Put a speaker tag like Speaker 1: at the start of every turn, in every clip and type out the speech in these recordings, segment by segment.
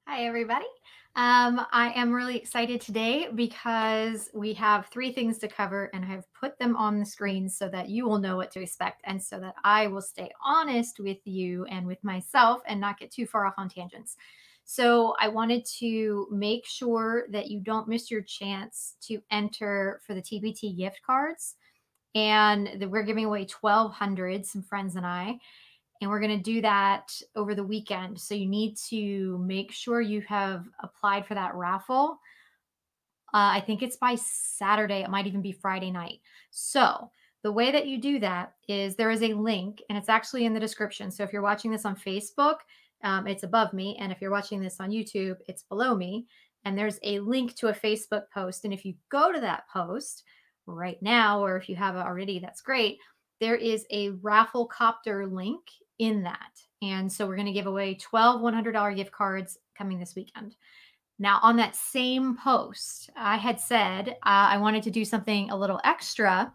Speaker 1: Hi, everybody. I am really excited today because we have three things to cover, and I've put them on the screen so that you will know what to expect and so that I will stay honest with you and with myself and not get too far off on tangents. So, I wanted to make sure that you don't miss your chance to enter for the TpT gift cards. And we're giving away 1,200, some friends and I, and we're going to do that over the weekend. So you need to make sure you have applied for that raffle. I think it's by Saturday. It might even be Friday night. So the way that you do that is there is a link, and it's actually in the description. So if you're watching this on Facebook, it's above me. And if you're watching this on YouTube, it's below me. And there's a link to a Facebook post. And if you go to that post right now, or if you have it already, that's great. There is a raffle copter link in that. And so we're going to give away 12 $100 gift cards coming this weekend. Now, on that same post, I had said I wanted to do something a little extra,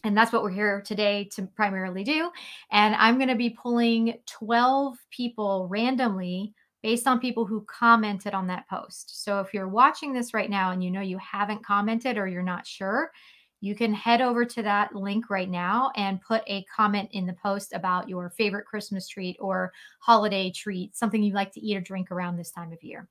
Speaker 1: and that's what we're here today to primarily do. And I'm going to be pulling 12 people randomly based on people who commented on that post. So if you're watching this right now and you know you haven't commented or you're not sure, you can head over to that link right now and put a comment in the post about your favorite Christmas treat or holiday treat, something you like to eat or drink around this time of year.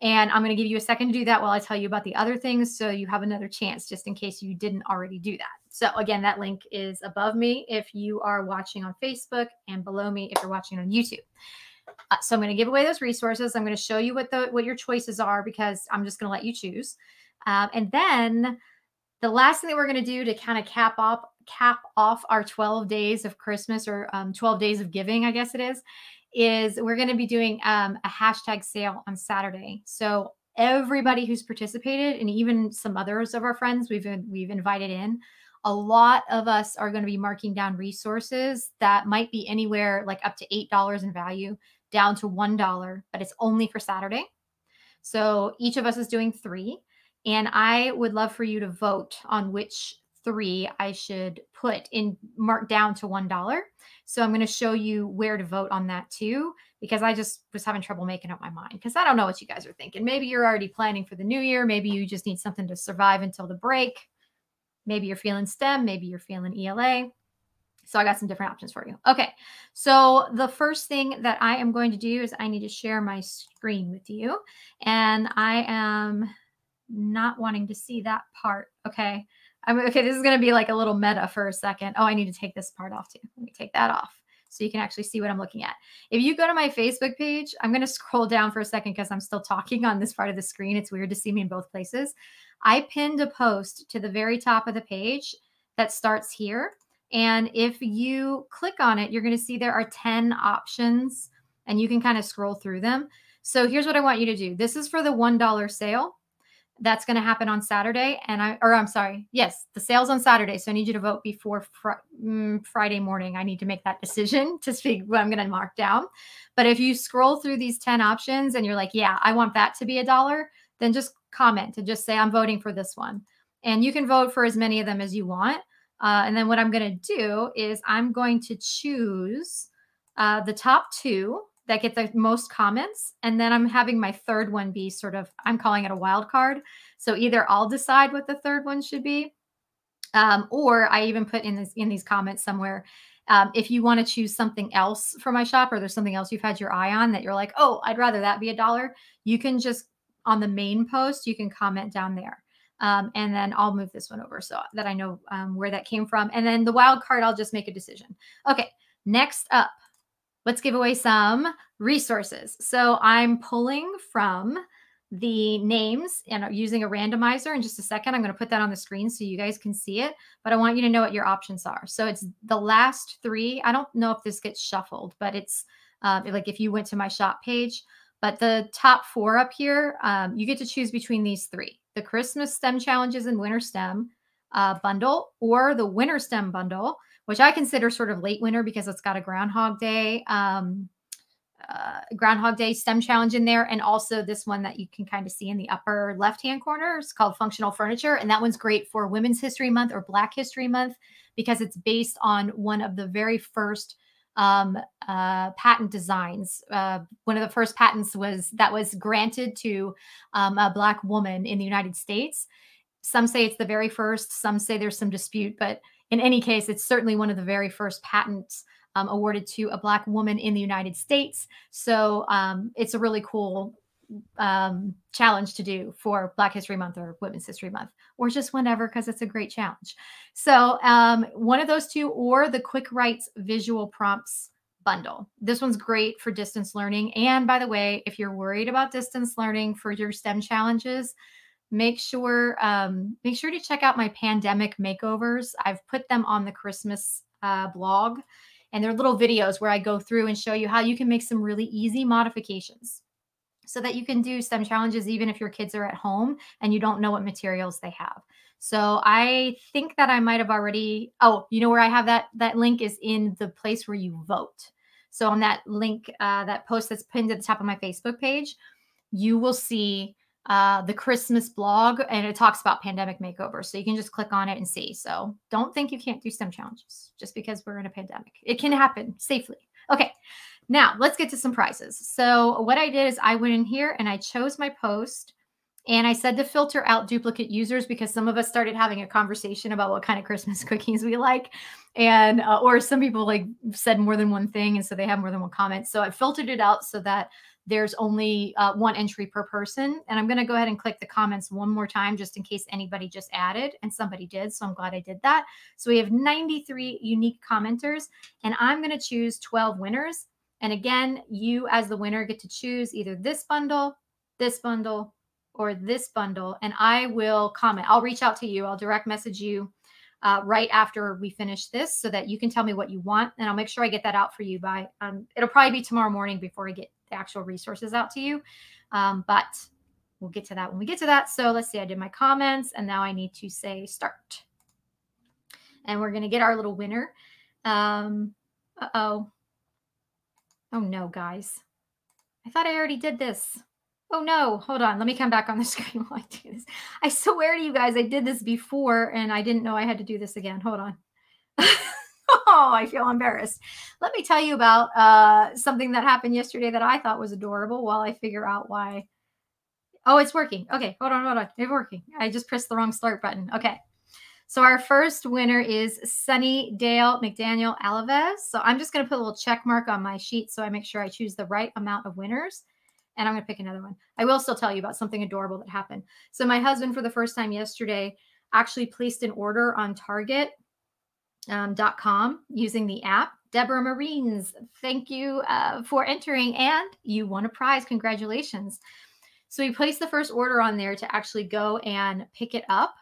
Speaker 1: And I'm going to give you a second to do that while I tell you about the other things, so you have another chance just in case you didn't already do that. So again, that link is above me if you are watching on Facebook, and below me if you're watching on YouTube. So I'm going to give away those resources. I'm going to show you what your choices are, because I'm just going to let you choose. And then the last thing that we're going to do to kind of cap off our 12 days of Christmas, or 12 days of giving, I guess it is we're going to be doing a hashtag sale on Saturday. So everybody who's participated, and even some others of our friends we've invited in, a lot of us are going to be marking down resources that might be anywhere like up to $8 in value down to $1, but it's only for Saturday. So each of us is doing three. And I would love for you to vote on which three I should put in, mark down to $1. So I'm going to show you where to vote on that too, because I just was having trouble making up my mind, because I don't know what you guys are thinking. Maybe you're already planning for the new year. Maybe you just need something to survive until the break. Maybe you're feeling STEM. Maybe you're feeling ELA. So I got some different options for you. Okay. So the first thing that I am going to do is I need to share my screen with you. And I am not wanting to see that part. Okay. Okay. This is going to be like a little meta for a second. Oh, I need to take this part off too. Let me take that off so you can actually see what I'm looking at. If you go to my Facebook page, I'm going to scroll down for a second because I'm still talking on this part of the screen. It's weird to see me in both places. I pinned a post to the very top of the page that starts here. And if you click on it, you're going to see there are 10 options, and you can kind of scroll through them. So here's what I want you to do. This is for the $1 sale. That's going to happen on Saturday. And I'm sorry. Yes, the sale's on Saturday. So I need you to vote before Friday morning. I need to make that decision to see what I'm going to mark down. But if you scroll through these 10 options and you're like, yeah, I want that to be $1, then just comment and just say, I'm voting for this one. And you can vote for as many of them as you want. And then what I'm going to do is I'm going to choose the top two that get the most comments. And then I'm having my third one be sort of, I'm calling it a wild card. So either I'll decide what the third one should be, or I even put in these comments somewhere, if you want to choose something else for my shop, or there's something else you've had your eye on that you're like, oh, I'd rather that be $1, you can just, on the main post, you can comment down there. And then I'll move this one over so that I know where that came from. And then the wild card, I'll just make a decision. Okay, next up, let's give away some resources. So I'm pulling from the names and using a randomizer. In just a second, I'm going to put that on the screen so you guys can see it, but I want you to know what your options are. So it's the last three. I don't know if this gets shuffled, but it's like if you went to my shop page, but the top four up here, you get to choose between these three: the Christmas STEM Challenges and Winter STEM bundle, or the Winter STEM bundle, which I consider sort of late winter because it's got a Groundhog Day STEM challenge in there. And also this one that you can kind of see in the upper left-hand corner is called Functional Furniture. And that one's great for Women's History Month or Black History Month, because it's based on one of the very first patent designs. One of the first patents was granted to a Black woman in the United States. Some say it's the very first, some say there's some dispute, but in any case, it's certainly one of the very first patents awarded to a Black woman in the United States. So it's a really cool challenge to do for Black History Month or Women's History Month, or just whenever, because it's a great challenge. So one of those two, or the Quick Writes Visual Prompts bundle. This one's great for distance learning. And by the way, if you're worried about distance learning for your STEM challenges, make sure to check out my pandemic makeovers. I've put them on the Christmas blog, and they're little videos where I go through and show you how you can make some really easy modifications so that you can do STEM challenges even if your kids are at home and you don't know what materials they have. So I think that I might have already, oh, you know where I have that link is in the place where you vote. So on that link, that post that's pinned at the top of my Facebook page, you will see the Christmas blog, and it talks about pandemic makeover. So you can just click on it and see. So don't think you can't do STEM challenges just because we're in a pandemic. It can happen safely. Okay, now let's get to some prizes. So what I did is I went in here and I chose my post, and I said to filter out duplicate users because some of us started having a conversation about what kind of Christmas cookies we like. And, or some people like said more than one thing, and so they have more than one comment. So I filtered it out so that there's only one entry per person. And I'm going to go ahead and click the comments one more time just in case anybody just added, and somebody did. So I'm glad I did that. So we have 93 unique commenters, and I'm going to choose 12 winners. And again, you as the winner get to choose either this bundle, or this bundle, and I will comment. I'll reach out to you. I'll direct message you right after we finish this so that you can tell me what you want, and I'll make sure I get that out for you by, it'll probably be tomorrow morning before I get the actual resources out to you. But we'll get to that when we get to that. So let's see, I did my comments, and now I need to say start. And we're going to get our little winner. Uh-oh. Oh no, guys. I thought I already did this. Oh no, hold on. Let me come back on the screen while I do this. I swear to you guys, I did this before and I didn't know I had to do this again. Hold on. Oh, I feel embarrassed. Let me tell you about something that happened yesterday that I thought was adorable while I figure out why. Oh, it's working. Okay, hold on. It's working. I just pressed the wrong start button. Okay. So our first winner is Sunny Dale McDaniel Alaves. So I'm just going to put a little check mark on my sheet so I make sure I choose the right amount of winners. And I'm going to pick another one. I will still tell you about something adorable that happened. So my husband, for the first time yesterday, actually placed an order on Target.com using the app. Deborah Marines, thank you for entering, and you won a prize. Congratulations. So he placed the first order on there to actually go and pick it up,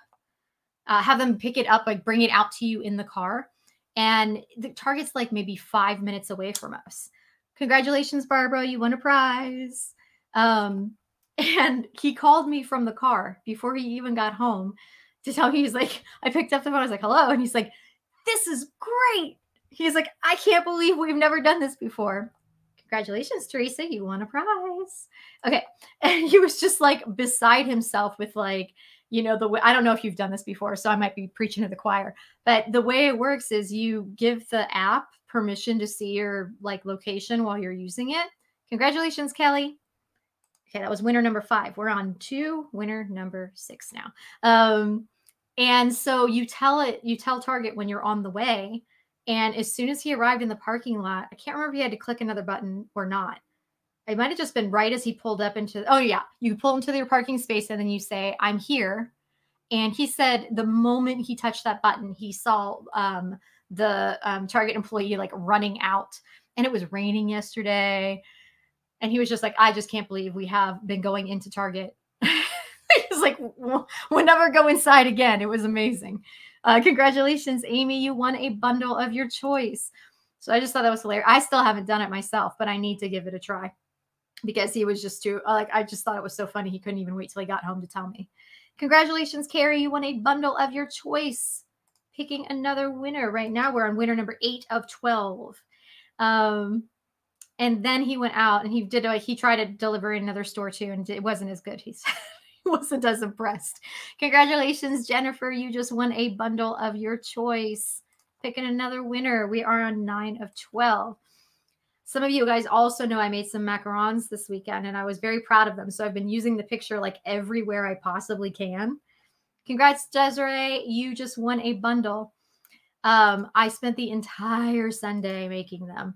Speaker 1: have them pick it up, like bring it out to you in the car. And the Target's like maybe 5 minutes away from us. Congratulations, Barbara, you won a prize. And he called me from the car before he even got home to tell me, he's like, I picked up the phone, I was like, hello. And he's like, this is great. He's like, I can't believe we've never done this before. Congratulations, Teresa, you won a prize. Okay. And he was just like beside himself with like, you know, the way, I don't know if you've done this before, so I might be preaching to the choir, but the way it works is you give the app permission to see your like location while you're using it. Congratulations, Kelly. Okay, that was winner number 5. We're on to winner number 6 now. And so you tell Target when you're on the way. And as soon as he arrived in the parking lot, I can't remember if he had to click another button or not. It might have just been right as he pulled up into, oh yeah, you pull into your parking space and then you say, I'm here. And he said the moment he touched that button, he saw the Target employee like running out, and it was raining yesterday. And he was just like, I just can't believe we have been going into Target. He's like, we'll never go inside again. It was amazing. Congratulations, Amy. You won a bundle of your choice. So I just thought that was hilarious. I still haven't done it myself, but I need to give it a try because he was just too, like, I just thought it was so funny. He couldn't even wait till he got home to tell me. Congratulations, Carrie. You won a bundle of your choice. Picking another winner. Right now, we're on winner number 8 of 12. And then he went out and he tried to deliver in another store too, and it wasn't as good. He said he wasn't as impressed. Congratulations, Jennifer. You just won a bundle of your choice. Picking another winner. We are on 9 of 12. Some of you guys also know I made some macarons this weekend and I was very proud of them. So I've been using the picture like everywhere I possibly can. Congrats, Desiree. You just won a bundle. I spent the entire Sunday making them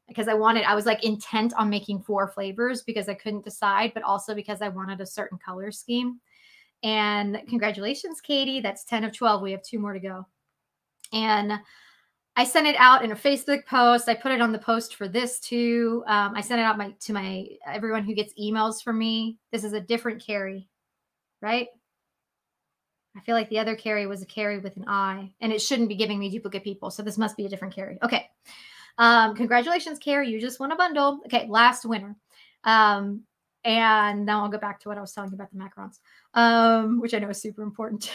Speaker 1: because I was like intent on making 4 flavors because I couldn't decide, but also because I wanted a certain color scheme. And congratulations, Katie. That's 10 of 12. We have 2 more to go. And I sent it out in a Facebook post. I put it on the post for this too. I sent it out to everyone who gets emails from me. This is a different Carrie, right? I feel like the other Carrie was a Carrie with an I, and it shouldn't be giving me duplicate people. So this must be a different Carrie. Okay. Congratulations, Carrie. You just won a bundle. Okay. Last winner. And now I'll go back to what I was telling you about the macarons, which I know is super important.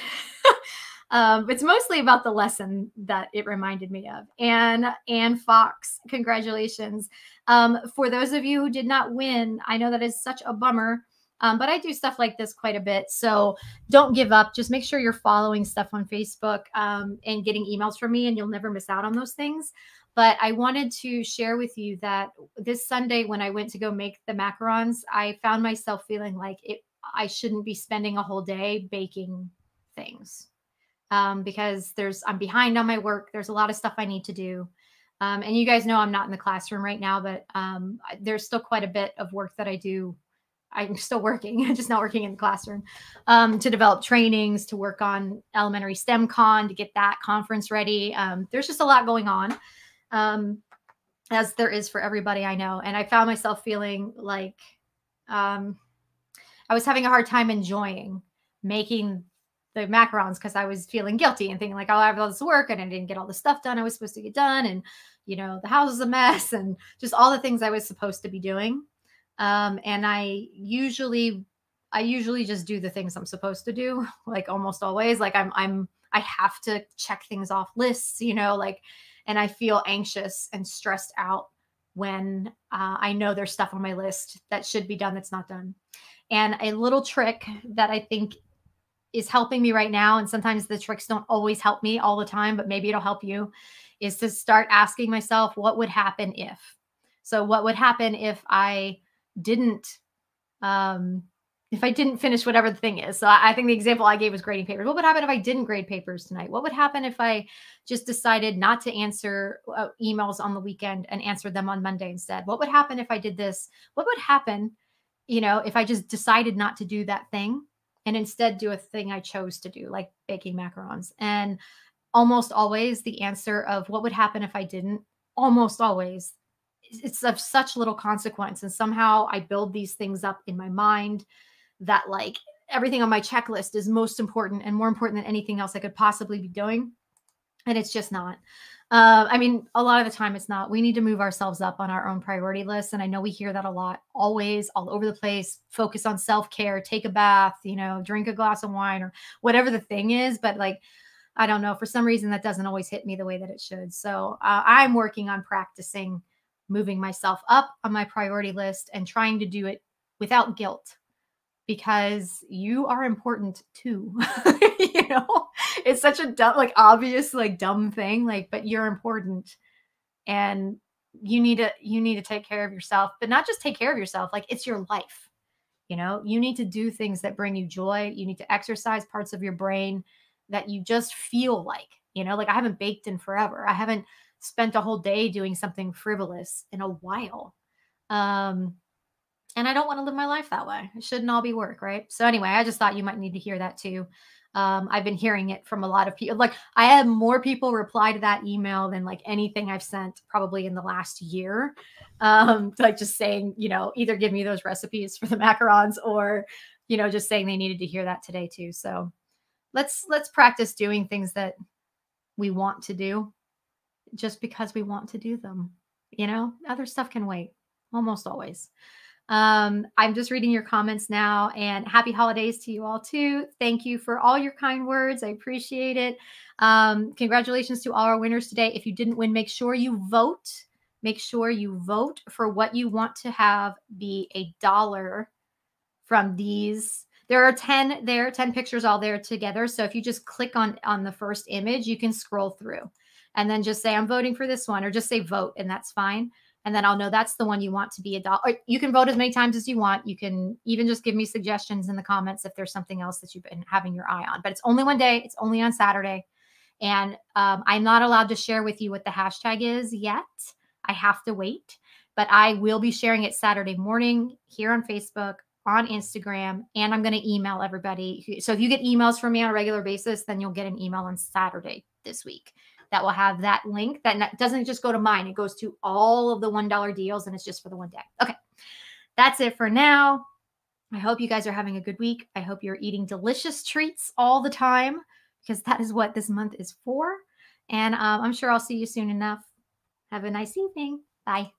Speaker 1: It's mostly about the lesson that it reminded me of. Anne Fox, congratulations. For those of you who did not win, I know that is such a bummer, but I do stuff like this quite a bit. So don't give up. Just make sure you're following stuff on Facebook and getting emails from me, and you'll never miss out on those things. But I wanted to share with you that this Sunday when I went to go make the macarons, I found myself feeling like I shouldn't be spending a whole day baking things. Because I'm behind on my work. There's a lot of stuff I need to do. And you guys know I'm not in the classroom right now, but there's still quite a bit of work that I do. I'm still working, I'm just not working in the classroom, to develop trainings, to work on elementary STEM Con, to get that conference ready. There's just a lot going on, as there is for everybody I know. And I found myself feeling like I was having a hard time enjoying making the macarons because I was feeling guilty and thinking like, oh, I have all this work and I didn't get all the stuff done I was supposed to get done. And, the house is a mess and just all the things I was supposed to be doing. And I usually just do the things I'm supposed to do, like almost always. Like I have to check things off lists, and I feel anxious and stressed out when I know there's stuff on my list that should be done that's not done. And a little trick that I think is helping me right now, and sometimes the tricks don't always help me all the time, but maybe it'll help you, is to start asking myself, what would happen if? So what would happen if I didn't finish whatever the thing is? So I think the example I gave was grading papers. What would happen if I didn't grade papers tonight? What would happen if I just decided not to answer emails on the weekend and answer them on Monday instead? What would happen if I did this? What would happen, if I just decided not to do that thing and instead do a thing I chose to do, like baking macarons? And almost always the answer of what would happen if I didn't, almost always, it's of such little consequence. And somehow I build these things up in my mind that like everything on my checklist is most important and more important than anything else I could possibly be doing. And it's just not. I mean, a lot of the time it's not. We need to move ourselves up on our own priority list. And I know we hear that a lot, always, all over the place. Focus on self-care, take a bath, drink a glass of wine or whatever the thing is. But like, I don't know, for some reason that doesn't always hit me the way that it should. So I'm working on practicing moving myself up on my priority list and trying to do it without guilt, because you are important too. It's such a dumb, like obvious, like dumb thing, like, but you're important and you need to take care of yourself, but not just take care of yourself. Like it's your life. You need to do things that bring you joy. You need to exercise parts of your brain that you just feel like, like I haven't baked in forever. I haven't spent a whole day doing something frivolous in a while. And I don't want to live my life that way. It shouldn't all be work, right? So anyway, I just thought you might need to hear that too. I've been hearing it from a lot of people. Like I had more people reply to that email than like anything I've sent probably in the last year. Like just saying, either give me those recipes for the macarons or, just saying they needed to hear that today too. So let's practice doing things that we want to do just because we want to do them. Other stuff can wait almost always. I'm just reading your comments now, and happy holidays to you all too. Thank you for all your kind words. I appreciate it. Congratulations to all our winners today. If you didn't win, make sure you vote. Make sure you vote for what you want to have be $1 from these. There are 10 pictures all there together. So if you just click on the first image, you can scroll through and then just say, I'm voting for this one, or just say vote, and that's fine. And then I'll know that's the one you want to be a dollar. Or you can vote as many times as you want. You can even just give me suggestions in the comments if there's something else that you've been having your eye on. But it's only one day. It's only on Saturday. And I'm not allowed to share with you what the hashtag is yet. I have to wait. But I will be sharing it Saturday morning here on Facebook, on Instagram, and I'm going to email everybody. So if you get emails from me on a regular basis, then you'll get an email on Saturday this week that will have that link that doesn't just go to mine. It goes to all of the $1 deals, and it's just for the one day. Okay, that's it for now. I hope you guys are having a good week. I hope you're eating delicious treats all the time, because that is what this month is for. And I'm sure I'll see you soon enough. Have a nice evening. Bye.